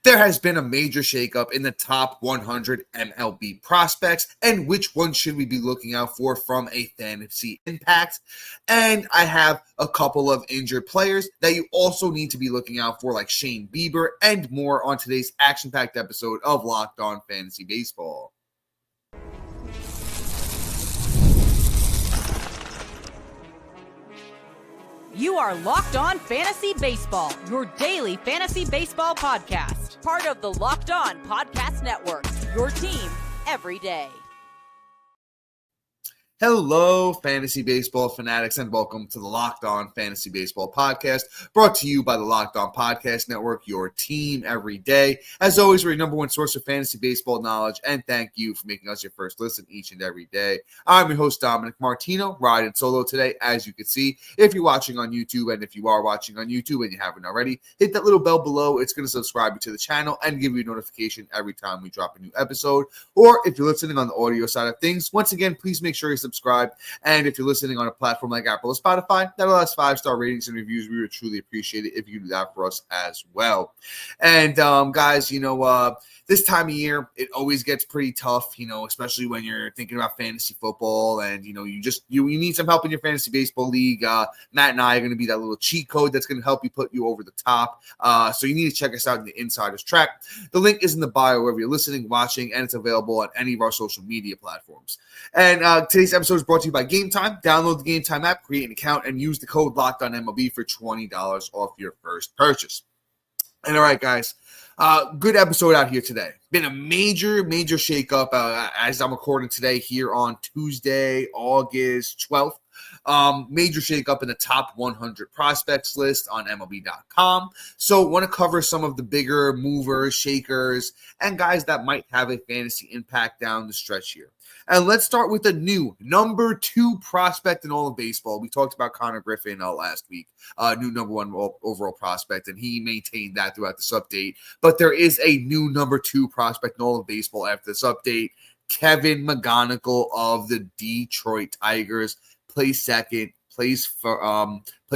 There has been a major shakeup in the top 100 MLB prospects, and which one should we be looking out for from a fantasy impact? And I have a couple of injured players that you also need to be looking out for, like Shane Bieber, and more on today's action-packed episode of Locked On Fantasy Baseball. You are Locked On Fantasy Baseball, your daily fantasy baseball podcast. Part of the Locked On Podcast Network, your team every day. Hello, fantasy baseball fanatics, and welcome to the Locked On Fantasy Baseball podcast, brought to you by the Locked On Podcast Network, your team every day. As always, we're your number one source of fantasy baseball knowledge, and thank you for making us your first listen each and every day. I'm your host, Dominick Martino, riding solo today, as you can see. If you're watching on YouTube, and if you are watching on YouTube and you haven't already, hit that little bell below. It's going to subscribe you to the channel and give you a notification every time we drop a new episode. Or if you're listening on the audio side of things, once again, please make sure you subscribe. And if you're listening on a platform like Apple or Spotify that allows 5-star ratings and reviews, we would truly appreciate it if you do that for us as well. And guys, this time of year, it always gets pretty tough, especially when you're thinking about fantasy football and, you need some help in your fantasy baseball league. Matt and I are going to be that little cheat code that's going to help you put you over the top. So you need to check us out in the Insider's Track. The link is in the bio wherever you're listening, watching, and it's available on any of our social media platforms. And today's episode is brought to you by Game Time. Download the Game Time app, create an account, and use the code LOCKEDONMLB for $20 off your first purchase. And all right, guys. Good episode out here today. Been a major shakeup as I'm recording today here on Tuesday, August 12th. Major shakeup in the top 100 prospects list on MLB.com. So want to cover some of the bigger movers, shakers, and guys that might have a fantasy impact down the stretch here. And let's start with the new number 2 prospect in all of baseball. We talked about Connor Griffin last week, new number 1 overall prospect, and he maintained that throughout this update. But there is a new number 2 prospect in all of baseball after this update. Kevin McGonigle of the Detroit Tigers plays second, plays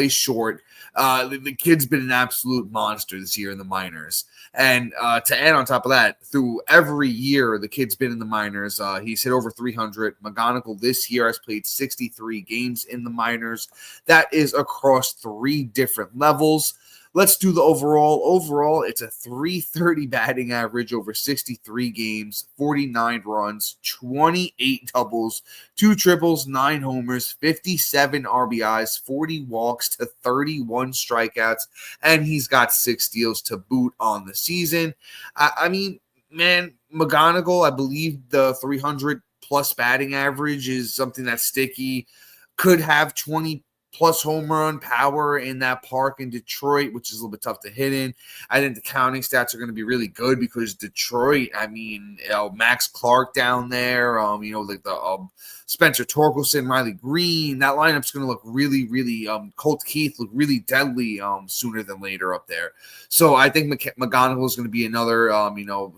short. The kid's been an absolute monster this year in the minors. And to add on top of that, through every year the kid's been in the minors, he's hit over 300. McGonigle this year has played 63 games in the minors. That is across 3 different levels. Let's do the overall. Overall, it's a .330 batting average over 63 games, 49 runs, 28 doubles, 2 triples, 9 homers, 57 RBIs, 40 walks to 31 strikeouts, and he's got 6 steals to boot on the season. I mean, man, McGonigle, I believe the 300-plus batting average is something that's sticky. Could have 20 plus home run power in that park in Detroit, which is a little bit tough to hit in. I think the counting stats are going to be really good because Detroit, Max Clark down there, Spencer Torkelson, Riley Green, that lineup's going to look really, really, Colt Keith look really deadly sooner than later up there. So I think McGonigle is going to be another,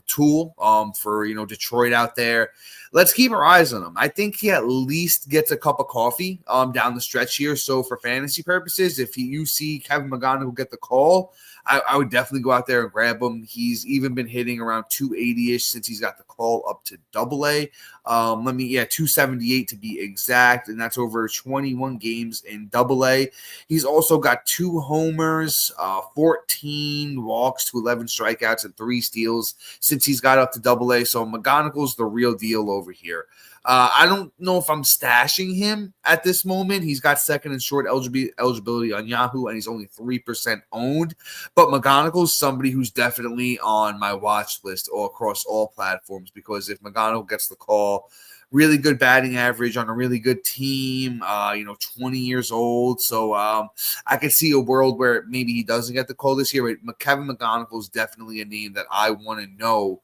tool for, Detroit out there. Let's keep our eyes on him. I think he at least gets a cup of coffee down the stretch here. So for fantasy purposes, if you see Kevin McGonigle get the call, I would definitely go out there and grab him. He's even been hitting around 280-ish since he's got the call up to AA. 278 to be exact, and that's over 21 games in AA. He's also got 2 homers, 14 walks to 11 strikeouts, and 3 steals since he's got up to AA. So McGonigle's the real deal over here. I don't know if I'm stashing him at this moment. He's got second and short eligibility on Yahoo, and he's only 3% owned. But McGonigle is somebody who's definitely on my watch list all across all platforms, because if McGonigle gets the call, really good batting average on a really good team, 20 years old. So I could see a world where maybe he doesn't get the call this year. But Kevin McGonigle is definitely a name that I want to know,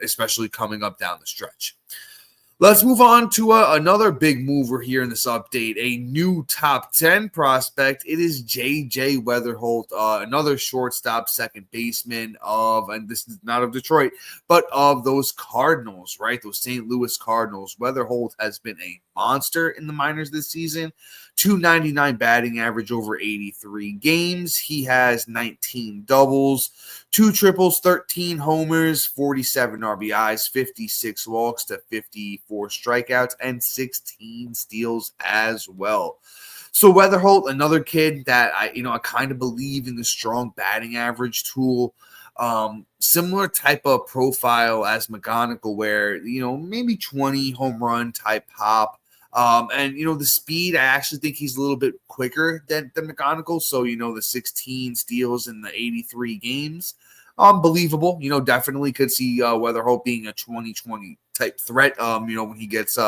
especially coming up down the stretch. Let's move on to another big mover here in this update, a new top 10 prospect. It is J.J. Wetherholt, another shortstop, second baseman and this is not of Detroit, but of those Cardinals, right? Those St. Louis Cardinals. Wetherholt has been a monster in the minors this season. 299 batting average over 83 games. He has 19 doubles, 2 triples, 13 homers, 47 RBIs, 56 walks to 54 strikeouts, and 16 steals as well. So Wetherholt, another kid that I kind of believe in the strong batting average tool. Similar type of profile as McGonigle, where, maybe 20 home run type pop. And the speed, I actually think he's a little bit quicker than McGonigle. So, the 16 steals in the 83 games. Believable. Definitely could see Wetherholt being a 2020 type threat. When he gets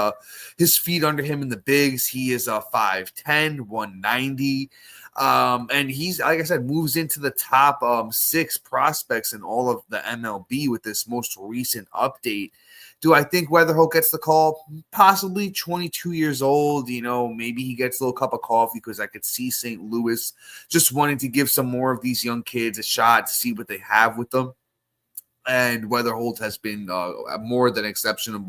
his feet under him in the bigs, he is 5'10", 190. And he's, like I said, moves into the top 6 prospects in all of the MLB with this most recent update. Do I think Wetherholt gets the call? Possibly. 22 years old. Maybe he gets a little cup of coffee, because I could see St. Louis just wanting to give some more of these young kids a shot to see what they have with them. And Wetherholt has been more than exceptional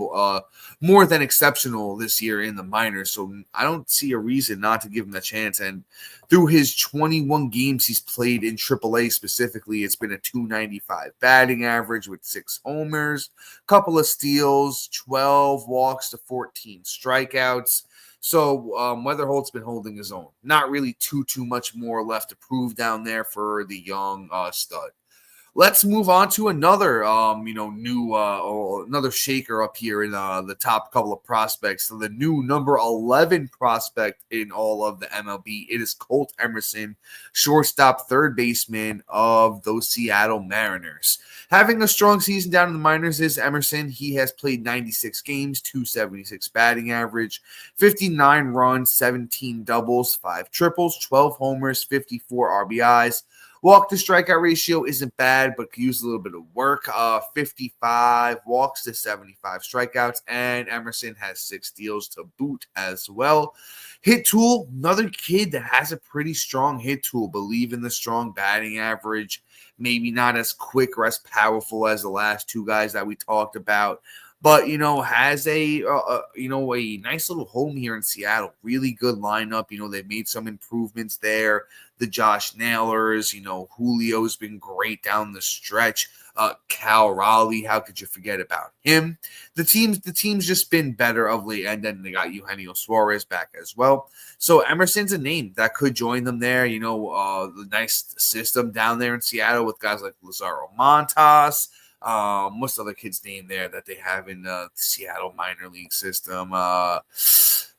this year in the minors. So I don't see a reason not to give him a chance. And through his 21 games he's played in AAA specifically, it's been a 295 batting average with 6 homers, couple of steals, 12 walks to 14 strikeouts. So Wetherholt's been holding his own. Not really too much more left to prove down there for the young stud. Let's move on to another, another shaker up here in the top couple of prospects. So the new number 11 prospect in all of the MLB, it is Colt Emerson, shortstop, third baseman of those Seattle Mariners. Having a strong season down in the minors is Emerson. He has played 96 games, 276 batting average, 59 runs, 17 doubles, 5 triples, 12 homers, 54 RBIs. Walk to strikeout ratio isn't bad, but could use a little bit of work. 55 walks to 75 strikeouts, and Emerson has 6 steals to boot as well. Hit tool, another kid that has a pretty strong hit tool. Believe in the strong batting average. Maybe not as quick or as powerful as the last 2 guys that we talked about, but has a nice little home here in Seattle. Really good lineup. They've made some improvements there. The Josh Nailers, Julio's been great down the stretch. Cal Raleigh, how could you forget about him? The team's just been better of late, and then they got Eugenio Suarez back as well. So Emerson's a name that could join them there. The nice system down there in Seattle with guys like Lazaro Montas. What's the other kid's name there that they have in the Seattle minor league system?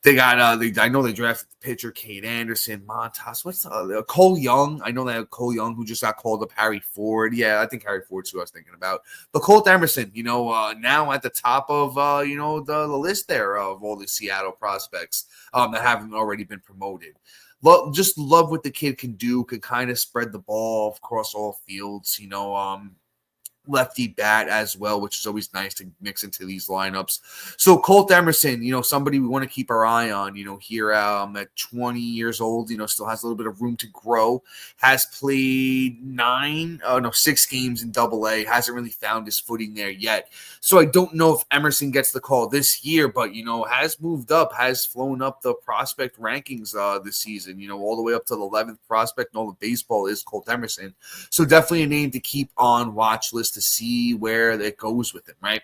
They got I know they drafted the pitcher Cade Anderson, Montas. What's Cole Young? I know they have Cole Young, who just got called up. Harry Ford, yeah, I think Harry Ford's who I was thinking about. But Colt Emerson, now at the top of the list there of all the Seattle prospects that haven't already been promoted. Just love what the kid can do. Can kind of spread the ball across all fields. Lefty bat as well, which is always nice to mix into these lineups. So Colt Emerson, somebody we want to keep our eye on, here at 20 years old, still has a little bit of room to grow, has played 6 games in AA, hasn't really found his footing there yet. So I don't know if Emerson gets the call this year, but, has moved up, has flown up the prospect rankings this season, all the way up to the 11th prospect in all of baseball is Colt Emerson. So definitely a name to keep on watch list to see where it goes with him, right?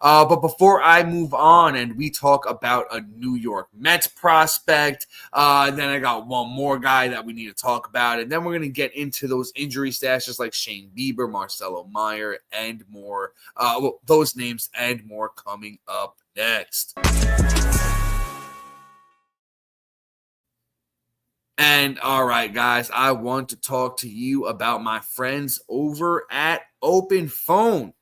But before I move on and we talk about a New York Mets prospect, then I got one more guy that we need to talk about, and then we're going to get into those injury stashes like Shane Bieber, Marcelo Mayer, and more. Those names and more coming up next. And all right, guys, I want to talk to you about my friends over at Open Phone.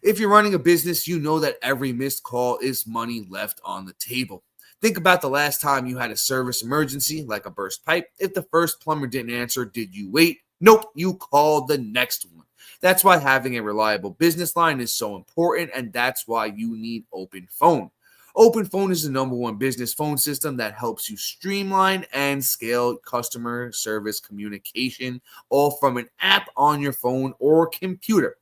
If you're running a business, you know that every missed call is money left on the table. Think about the last time you had a service emergency, like a burst pipe. If the first plumber didn't answer, did you wait? Nope, you called the next one. That's why having a reliable business line is so important, and that's why you need Open Phone. Open Phone is the #1 business phone system that helps you streamline and scale customer service communication, all from an app on your phone or computer.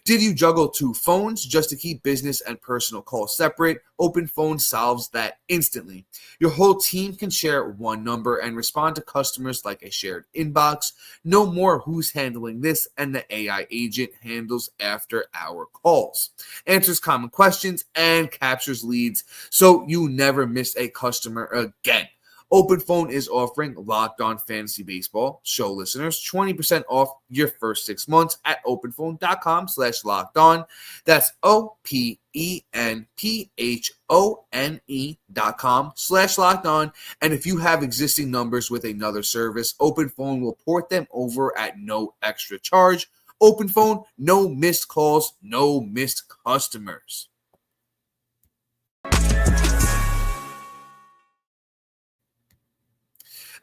Did you juggle two phones just to keep business and personal calls separate? Open Phone solves that instantly. Your whole team can share one number and respond to customers like a shared inbox. No more who's handling this, and the AI agent handles after-hour calls, answers common questions, and captures leads so you never miss a customer again. Open Phone is offering Locked On Fantasy Baseball show listeners 20% off your first 6 months at openphone.com/lockedon. That's openphone.com/lockedon. And if you have existing numbers with another service, Open Phone will port them over at no extra charge. Open Phone, no missed calls, no missed customers.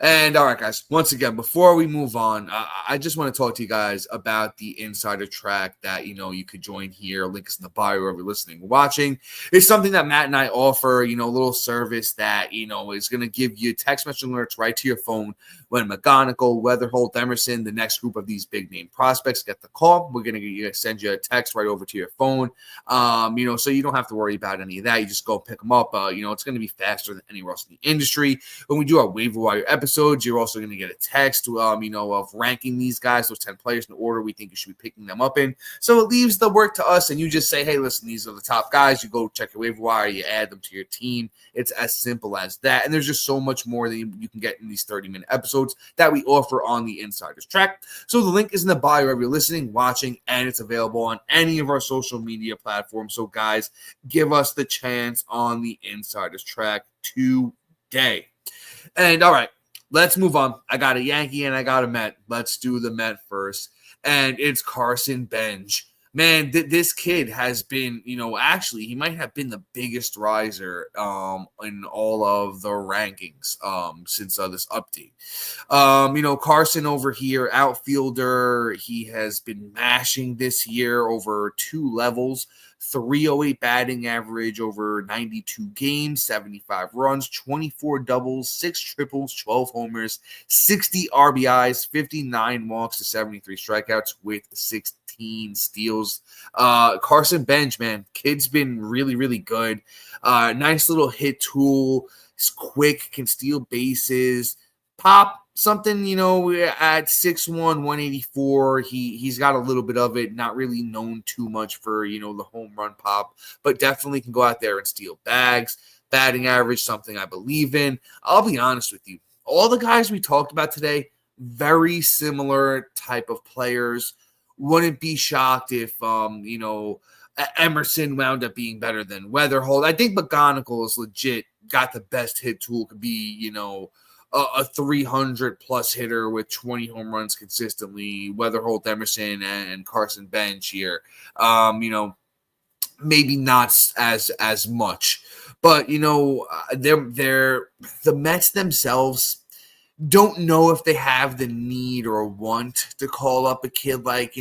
And all right, guys, once again, before we move on, I just want to talk to you guys about the insider track that, you could join here. Link is in the bio wherever you're listening or watching. It's something that Matt and I offer, a little service that, is going to give you text message alerts right to your phone when McGonigle, Wetherholt, Emerson, the next group of these big name prospects get the call. We're going to send you a text right over to your phone, so you don't have to worry about any of that. You just go pick them up. It's going to be faster than anywhere else in the industry. When we do our waiver wire episodes, you're also going to get a text, of ranking these guys, those 10 players in the order we think you should be picking them up in. So it leaves the work to us, and you just say, hey, listen, these are the top guys. You go check your waiver wire, you add them to your team. It's as simple as that. And there's just so much more that you can get in these 30-minute episodes that we offer on the Insiders Track. So the link is in the bio wherever you're listening, watching, and it's available on any of our social media platforms. So guys, give us the chance on the Insiders Track today. And all right, let's move on. I got a Yankee and I got a Met. Let's do the Met first. And it's Carson Bench. Man, this kid has been, actually, he might have been the biggest riser in all of the rankings since this update. Carson over here, outfielder, he has been mashing this year over 2 levels. 308 batting average over 92 games, 75 runs, 24 doubles, 6 triples, 12 homers, 60 RBIs, 59 walks to 73 strikeouts with 16 steals. Carson Bench, man, kid's been really, really good. Nice little hit tool. He's quick, can steal bases. Pop, something, at 6'1", 184, he's got a little bit of it, not really known too much for, the home run pop, but definitely can go out there and steal bags. Batting average, something I believe in. I'll be honest with you. All the guys we talked about today, very similar type of players. Wouldn't be shocked if, Emerson wound up being better than Wetherholt. I think McGonigle is legit, got the best hit tool, could be, a 300-plus hitter with 20 home runs consistently. Wetherholt, Emerson, and Carson Bench here. Maybe not as much. But, they're the Mets themselves don't know if they have the need or want to call up a kid like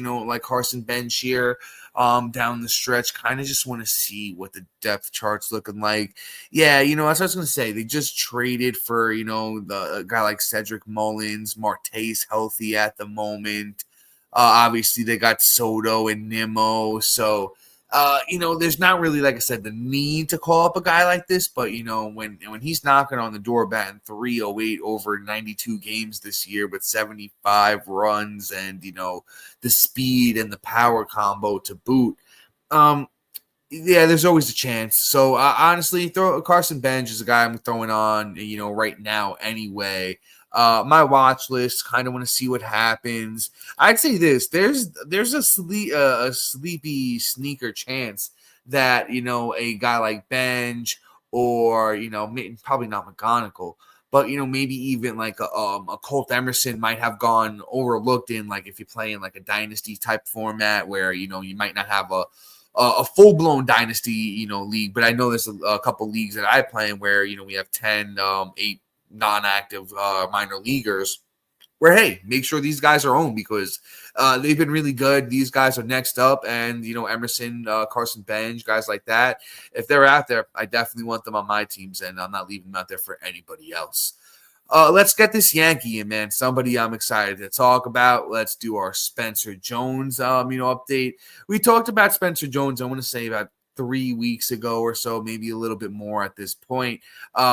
Carson Bench here down the stretch. Kind of just want to see what the depth chart's looking like. Yeah, that's what I was going to say. They just traded for, a guy like Cedric Mullins. Marte's healthy at the moment. Obviously, they got Soto and Nimmo. So, there's not really, like I said, the need to call up a guy like this. But, when he's knocking on the door batting 308 over 92 games this year with 75 runs and, the speed and the power combo to boot, there's always a chance. So, honestly, Carson Bench is a guy I'm throwing on, right now anyway. My watch list, kind of want to see what happens. I'd say this: there's a sleepy sneaker chance that a guy like Bench or probably not McGonigle, but maybe even like a Colt Emerson might have gone overlooked in, like, if you're playing like a dynasty type format where you might not have a full-blown dynasty league, but I know there's a couple leagues that I play in where we have 10 8 non-active minor leaguers where, hey, make sure these guys are owned because they've been really good. These guys are next up, and Emerson, Carson Bench, guys like that, if they're out there, I definitely want them on my teams, and I'm not leaving them out there for anybody else. Let's get this Yankee in, man. Somebody I'm excited to talk about. Let's do our Spencer Jones, update. We talked about Spencer Jones, I want to say about 3 weeks ago or so, maybe a little bit more at this point,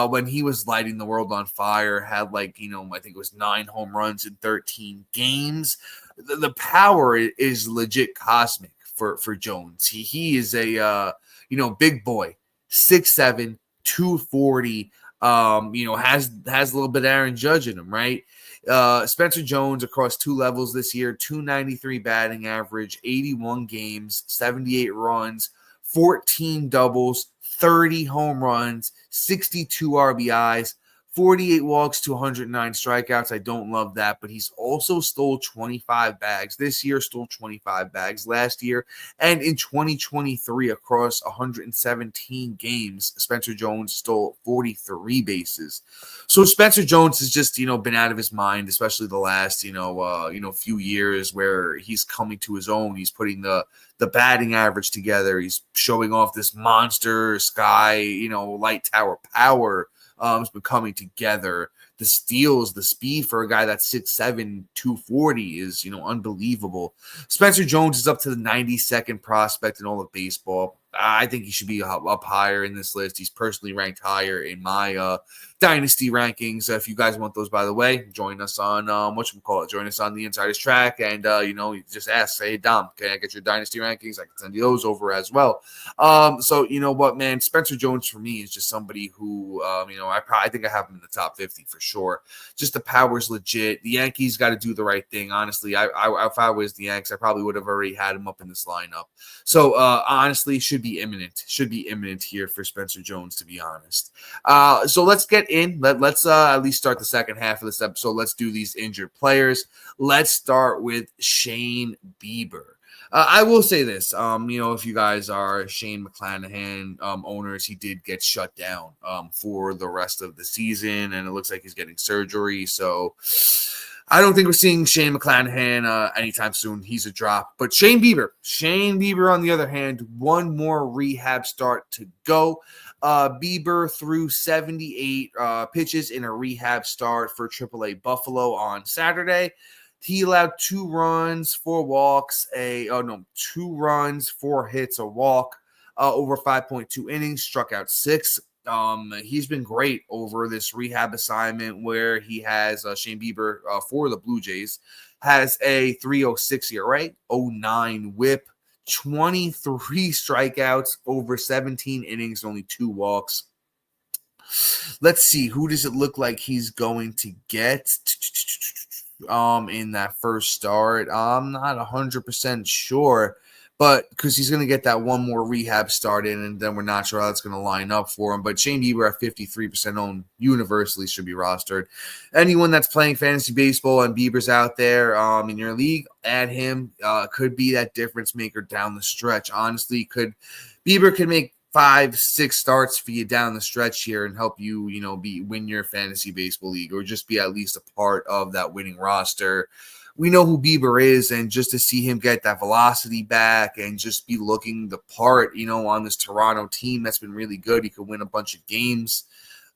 when he was lighting the world on fire, had I think it was 9 home runs in 13 games. The power is legit cosmic for Jones. He is a, big boy, 6'7", 240, has a little bit of Aaron Judge in him, right? Spencer Jones across 2 levels this year, 293 batting average, 81 games, 78 runs, 14 doubles, 30 home runs, 62 RBIs, 48 walks to 109 strikeouts. I don't love that, but he's also stole 25 bags. This year, stole 25 bags last year. And in 2023, across 117 games, Spencer Jones stole 43 bases. So Spencer Jones has just, been out of his mind, especially the last, few years where he's coming to his own. He's putting the batting average together. He's showing off this monster sky, light tower power. Has been coming together. The steals, the speed for a guy that's 6'7", 240 is, unbelievable. Spencer Jones is up to the 92nd prospect in all of baseball. I think he should be up higher in this list. He's personally ranked higher in my dynasty rankings. If you guys want those, by the way, join us on join us on the Insider's Track, and you just ask, say, hey, Dom, can I get your dynasty rankings? I can send you those over as well. So you know what, man, Spencer Jones for me is just somebody who I think I have him in the top 50 for sure. Just the power's legit. The Yankees got to do the right thing. Honestly, if I was the Yanks, I probably would have already had him up in this lineup. So honestly, should be imminent here for Spencer Jones, to be honest. So let's get in. Let's at least start the second half of this episode. Let's do these injured players. Let's start with Shane Bieber. I will say this, if you guys are Shane McClanahan owners, he did get shut down for the rest of the season, and it looks like he's getting surgery. So I don't think we're seeing Shane McClanahan anytime soon. He's a drop. But Shane Bieber, on the other hand, one more rehab start to go. Bieber threw 78 pitches in a rehab start for AAA Buffalo on Saturday. He allowed 2 runs, 4 walks, 2 runs, 4 hits, a walk, over 5.2 innings, struck out 6. He's been great over this rehab assignment where he has Shane Bieber for the Blue Jays has a 3.06 ERA, 0.9 WHIP, 23 strikeouts over 17 innings, only 2 walks. Let's see, who does it look like he's going to get in that first start? I'm not 100% sure. But because he's going to get that one more rehab start in, and then we're not sure how that's going to line up for him. But Shane Bieber at 53% owned universally should be rostered. Anyone that's playing fantasy baseball and Bieber's out there in your league, add him. Could be that difference maker down the stretch. Honestly, Bieber could make 5-6 starts for you down the stretch here and help you, win your fantasy baseball league, or just be at least a part of that winning roster. We know who Bieber is, and just to see him get that velocity back and just be looking the part, on this Toronto team that's been really good. He could win a bunch of games.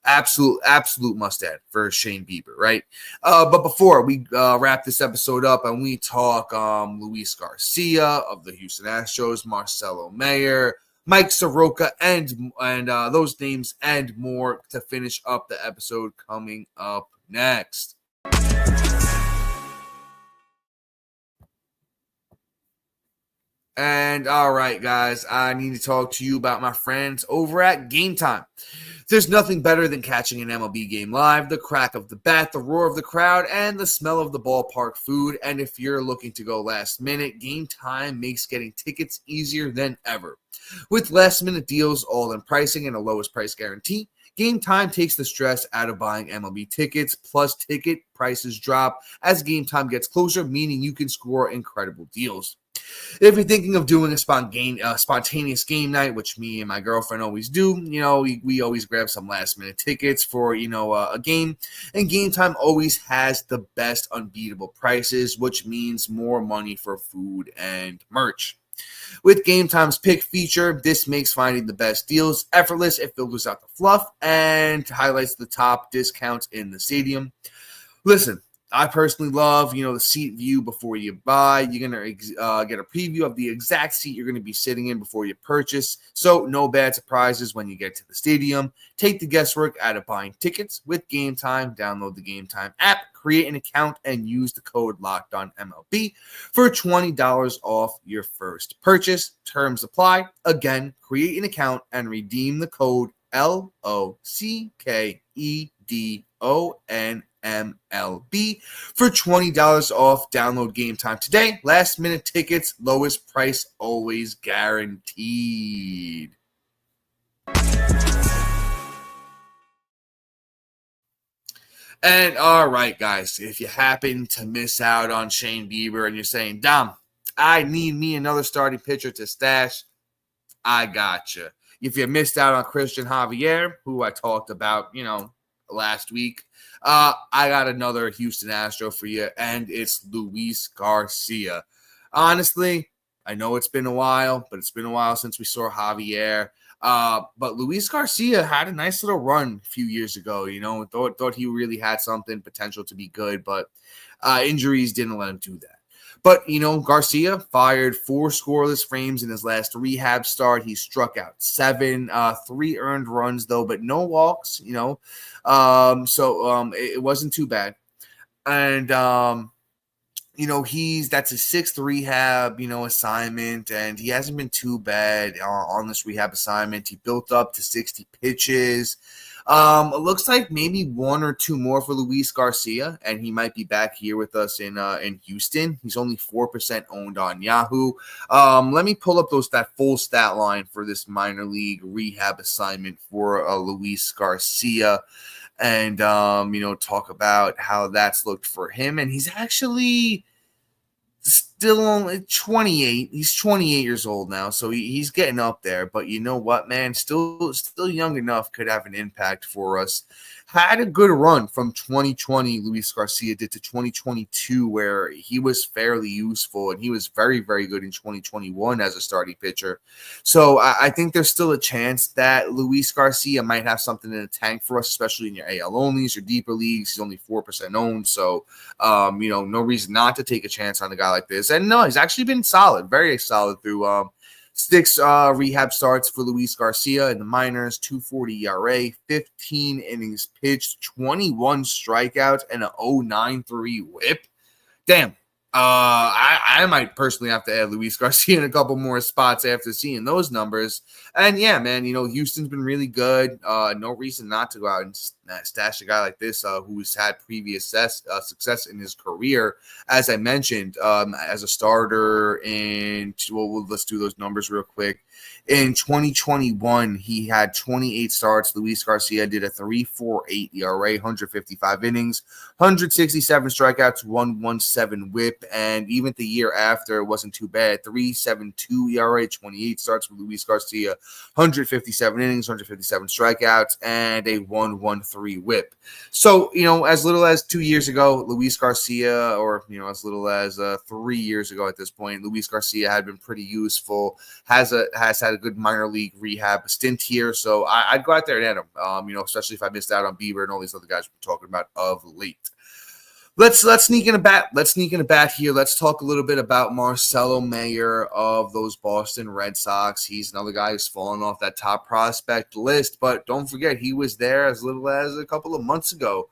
Absolute must add for Shane Bieber, right? But before we wrap this episode up and we talk Luis Garcia of the Houston Astros, Marcelo Mayer, Mike Soroka, and those names and more to finish up the episode coming up next. And all right, guys, I need to talk to you about my friends over at Game Time. There's nothing better than catching an MLB game live, the crack of the bat, the roar of the crowd, and the smell of the ballpark food. And if you're looking to go last minute, Game Time makes getting tickets easier than ever. With last minute deals, all-in pricing, and a lowest price guarantee, Game Time takes the stress out of buying MLB tickets, plus ticket prices drop as Game Time gets closer, meaning you can score incredible deals. If you're thinking of doing a spontaneous game night, which me and my girlfriend always do, we always grab some last-minute tickets for, a game. And Game Time always has the best unbeatable prices, which means more money for food and merch. With Game Time's pick feature, this makes finding the best deals effortless. It filters out the fluff and highlights the top discounts in the stadium. Listen, I personally love, the seat view before you buy. You're going to get a preview of the exact seat you're going to be sitting in before you purchase. So no bad surprises when you get to the stadium. Take the guesswork out of buying tickets with Game Time. Download the Game Time app, create an account, and use the code LOCKEDONMLB for $20 off your first purchase. Terms apply. Again, create an account and redeem the code LOCKEDONMLB for $20 off. Download Game Time today. Last minute tickets, lowest price always guaranteed. And all right, guys, if you happen to miss out on Shane Bieber and you're saying, Dom, I need me another starting pitcher to stash, I got you. If you missed out on Christian Javier, who I talked about, last week, I got another Houston Astro for you, and it's Luis Garcia. Honestly, I know it's been a while, but it's been a while since we saw Javier. But Luis Garcia had a nice little run a few years ago, thought he really had something potential to be good, but injuries didn't let him do that. But, Garcia fired 4 scoreless frames in his last rehab start. He struck out 7, 3 earned runs, though, but no walks, so it wasn't too bad. And, that's his 6th rehab, assignment, and he hasn't been too bad on this rehab assignment. He built up to 60 pitches. It looks like maybe 1 or 2 more for Luis Garcia, and he might be back here with us in Houston. He's only 4% owned on Yahoo. Let me pull up that full stat line for this minor league rehab assignment for Luis Garcia, and talk about how that's looked for him. And he's actually still only 28. He's 28 years old now, so he's getting up there. But you know what, man? Still young enough, could have an impact for us. Had a good run from 2020, Luis Garcia did, to 2022, where he was fairly useful, and he was very, very good in 2021 as a starting pitcher. So I think there's still a chance that Luis Garcia might have something in the tank for us, especially in your AL onlys, your deeper leagues. He's only 4% owned, so no reason not to take a chance on a guy like this. And no, he's actually been solid, very solid through 6 rehab starts for Luis Garcia in the minors, 2.40 ERA, 15 innings pitched, 21 strikeouts, and an 0.93 whip. Damn. I might personally have to add Luis Garcia in a couple more spots after seeing those numbers. And yeah, man, Houston's been really good. No reason not to go out and stash a guy like this who's had previous success in his career. As I mentioned, as a starter in, let's do those numbers real quick. In 2021, he had 28 starts. Luis Garcia did a 3.48 ERA, 155 innings, 167 strikeouts, 1.17 whip, and even the year after, it wasn't too bad. 3.72 ERA, 28 starts for Luis Garcia, 157 innings, 157 strikeouts, and a 1.13 whip. So, as little as 2 years ago, Luis Garcia, or, as little as 3 years ago at this point, Luis Garcia had been pretty useful, has had a good minor league rehab stint here. So I'd go out there and add him, especially if I missed out on Bieber and all these other guys we're talking about of late. Let's sneak in a bat. Here. Let's talk a little bit about Marcelo Mayer of those Boston Red Sox. He's another guy who's fallen off that top prospect list, but don't forget, he was there as little as a couple of months ago.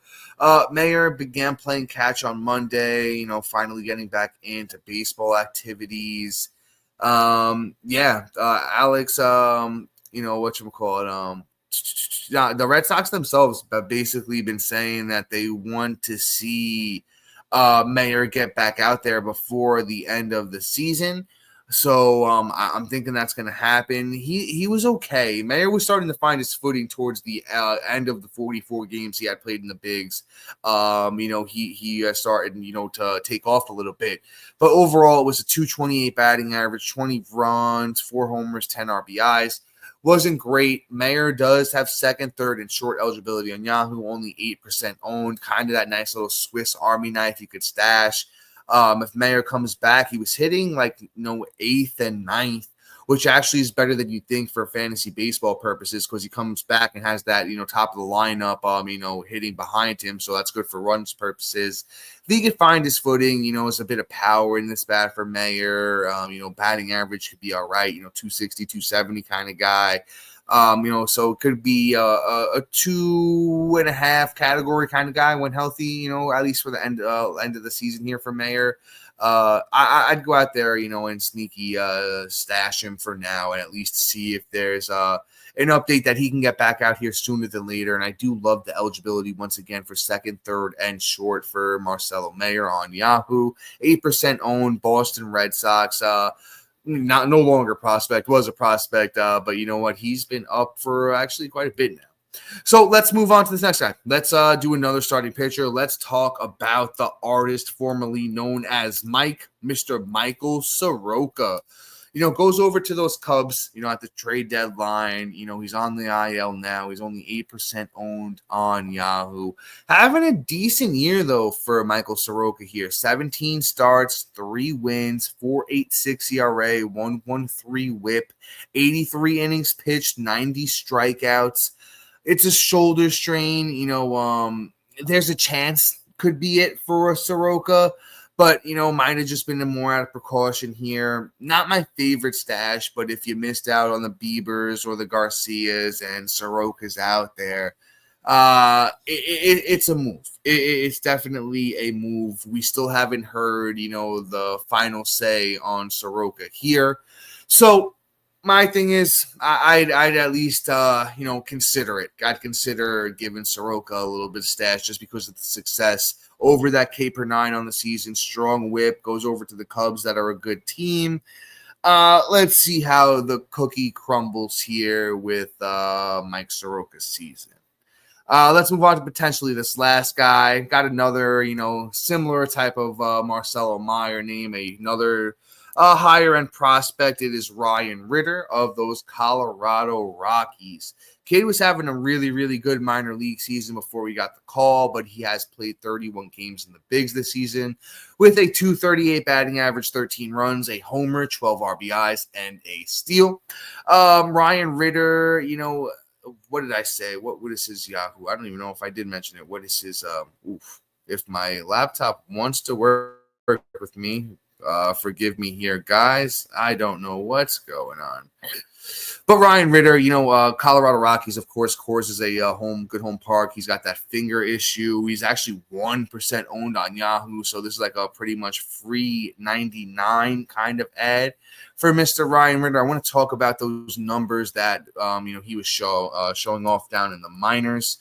Mayer began playing catch on Monday, finally getting back into baseball activities. Alex, the Red Sox themselves have basically been saying that they want to see Mayer get back out there before the end of the season. So I'm thinking that's going to happen. He was okay. Mayer was starting to find his footing towards the end of the 44 games he had played in the bigs. He started, to take off a little bit. But overall, it was a 228 batting average, 20 runs, 4 homers, 10 RBIs. Wasn't great. Mayer does have second, third, and short eligibility on Yahoo, only 8% owned. Kind of that nice little Swiss Army knife you could stash. If Mayer comes back, he was hitting like, 8th and 9th, which actually is better than you think for fantasy baseball purposes, because he comes back and has that, top of the lineup, hitting behind him. So that's good for runs purposes. If he can find his footing, there's a bit of power in this bat for Mayer. Batting average could be all right, 260, 270 kind of guy. So it could be a 2.5 category kind of guy when healthy, at least for the end of the season here for Mayer. I'd go out there, and sneaky stash him for now, and at least see if there's an update that he can get back out here sooner than later. And I do love the eligibility once again for second, third, and short for Marcelo Mayer on Yahoo. 8% owned, Boston Red Sox. No longer prospect, was a prospect, but you know what? He's been up for actually quite a bit now. So let's move on to this next guy. Let's do another starting pitcher. Let's talk about the artist formerly known as Mike, Mr. Michael Soroka. Goes over to those Cubs, at the trade deadline. He's on the IL now. He's only 8% owned on Yahoo. Having a decent year, though, for Michael Soroka here. 17 starts, 3 wins, 4.86 ERA, 1.13 whip, 83 innings pitched, 90 strikeouts. It's a shoulder strain. There's a chance could be it for Soroka. But, might have just been more out of precaution here. Not my favorite stash, but if you missed out on the Biebers or the Garcias and Soroka's out there, it's a move. It's definitely a move. We still haven't heard, the final say on Soroka here. So my thing is, I'd at least, consider it. I'd consider giving Soroka a little bit of stash just because of the success over that K per 9 on the season. Strong whip, goes over to the Cubs that are a good team. Let's see how the cookie crumbles here with Mike Soroka's season. Let's move on to potentially this last guy. Got another, similar type of Marcelo Mayer name, another higher end prospect. It is Ryan Ritter of those Colorado Rockies. Kid was having a really, really good minor league season before we got the call, but he has played 31 games in the bigs this season with a 238 batting average, 13 runs, a homer, 12 RBIs, and a steal. Ryan Ritter, what did I say? What is his Yahoo? I don't even know if I did mention it. What is his, if my laptop wants to work with me, forgive me here, guys. I don't know what's going on. But Ryan Ritter, Colorado Rockies, of course, Coors is a good home park. He's got that finger issue. He's actually 1% owned on Yahoo, so this is like a pretty much free 99 kind of ad for Mr. Ryan Ritter. I want to talk about those numbers that he was showing off down in the minors.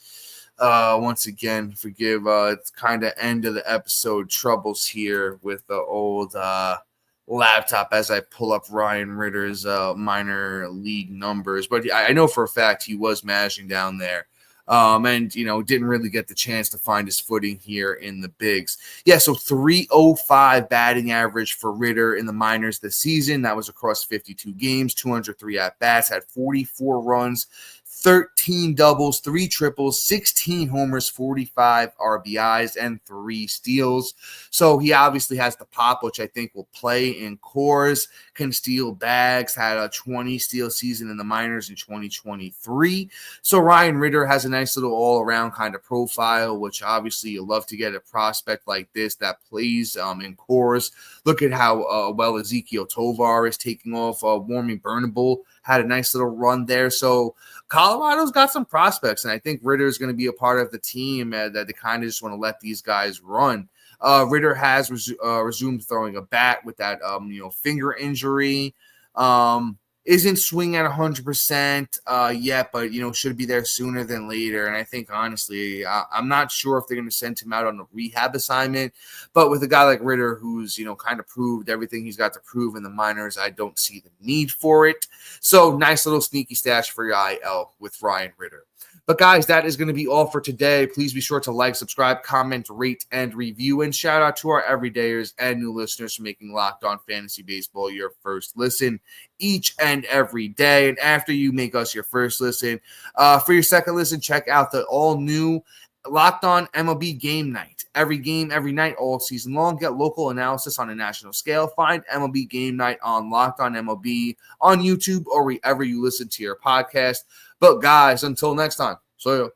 Once again, forgive it's kind of end of the episode troubles here with the old laptop as I pull up Ryan Ritter's minor league numbers. But I know for a fact he was mashing down there. And didn't really get the chance to find his footing here in the bigs. Yeah, so 305 batting average for Ritter in the minors this season. That was across 52 games, 203 at-bats, had 44 runs, 13 doubles, 3 triples, 16 homers, 45 RBIs, and 3 steals. So he obviously has the pop, which I think will play in Coors. Can steal bags, had a 20 steal season in the minors in 2023. So Ryan Ritter has a nice little all-around kind of profile, which obviously you love to get a prospect like this that plays in Coors. Look at how well Ezekiel Tovar is taking off. Warming Burnable had a nice little run there. So Colorado's got some prospects, and I think Ritter is going to be a part of the team that they kind of just want to let these guys run. Ritter has resumed throwing a bat with that finger injury. Isn't swinging at 100% yet, but should be there sooner than later. And I think honestly, I'm not sure if they're going to send him out on a rehab assignment. But with a guy like Ritter, who's kind of proved everything he's got to prove in the minors, I don't see the need for it. So nice little sneaky stash for your IL with Ryan Ritter. But guys, that is going to be all for today. Please be sure to like, subscribe, comment, rate, and review. And shout out to our everydayers and new listeners for making Locked On Fantasy Baseball your first listen each and every day. And after you make us your first listen, for your second listen, check out the all-new Locked On MLB Game Night. Every game, every night, all season long. Get local analysis on a national scale. Find MLB Game Night on Locked On MLB on YouTube or wherever you listen to your podcast. But guys, until next time, see ya.